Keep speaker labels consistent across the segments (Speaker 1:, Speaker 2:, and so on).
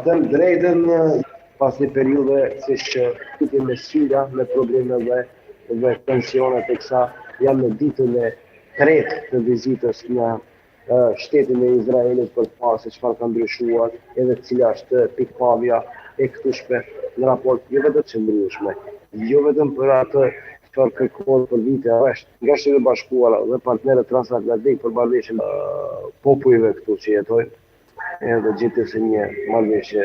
Speaker 1: Them drejtën pas një periudhe siç tuti me Syria me probleme dhe tensione teksa janë në ditën e tretë të vizitës në shtetin e Izraelit për të parë se çfarë ka ndryshuar edhe cila është pikpamja e këtushme në raport jo vetëm të qëndrueshme, jo vetëm për atë çfarë kërkohet për vite rresht nga Shtetet e Bashkuara dhe partnerët transatlantik për marrëveshjen popujve këtu që jetojnë edhe gjetës e një marrëveshje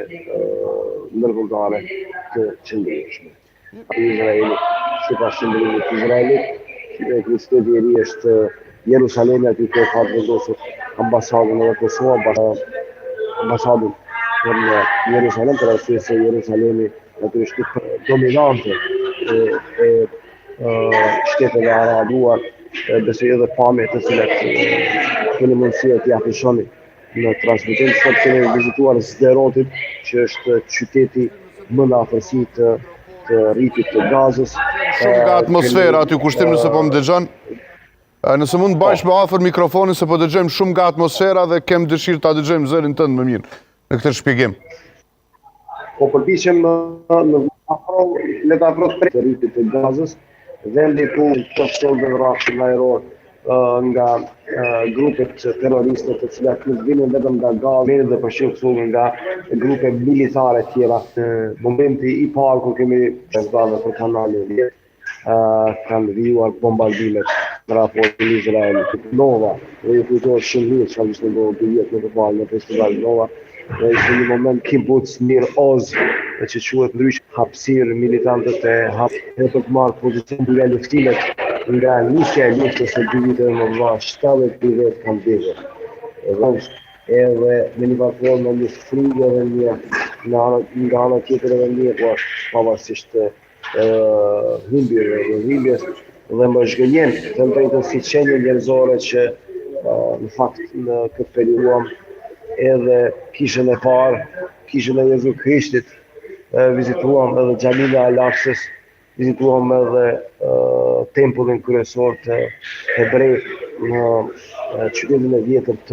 Speaker 1: ndërkombëtare të qëndrueshme. Izraeli, sipas qëndrimit të Izraelit, kryetari i ri është Jerusalemi, aty ku ka vendosur ambasadën e Kosovës, ambasadën në Jerusalem, për arsye se Jerusalemi natyrisht është dominante e shteteve arabuar, besoj edhe pamje të cilat keni mundësi t'ia afishoni në transmetim, sot kemi vizituar Sderotin, që është qyteti më në afërsi të rripit të Gazës.
Speaker 2: Shumë nga atmosfera aty, kushtim nëse po më dëgjon. Nëse mund bashkë me afër mikrofonin se po dëgjojmë shumë nga atmosfera dhe kem dëshirë ta dëgjojmë zërin tënd më mirë në këtë shpjegim.
Speaker 1: Po përpiqem në të afro të rripit të Gazës, vendi ku të shtollën rrafshin ajror nga grupet terroriste të cilat nuk vinin vetëm nga Gaza dhe përshkruajnë nga grupe militare tjera. Në momenti i parë kur kemi zgjedhur për kanalin e kanë vijuar bombardimet në raport të Izraelit. Nova, dhe ju kujtohet shumë mirë çfarë ishte ndodhur dy vjet më parë në festival Nova. Dhe ishte një moment kibbutz Nir Oz, që quhet ndryshe hapësirë militantët e për të marrë pozicion nga luftimet nga nisja e luftës së dy viteve më vonë, 70 vetë kanë vdekur. Edhe me një platformë një frikë edhe nga ana tjetër edhe një pavarësisht humbjes dhe më zhgënjen të drejtën si qenie njerëzore që në fakt në këtë periudhë edhe kishën e parë, kishën e Jezu Krishtit, vizituam edhe Xhamin e Al-Aqsës, vizituam edhe tempullin kryesor të hebrejve në qytetin e vjetër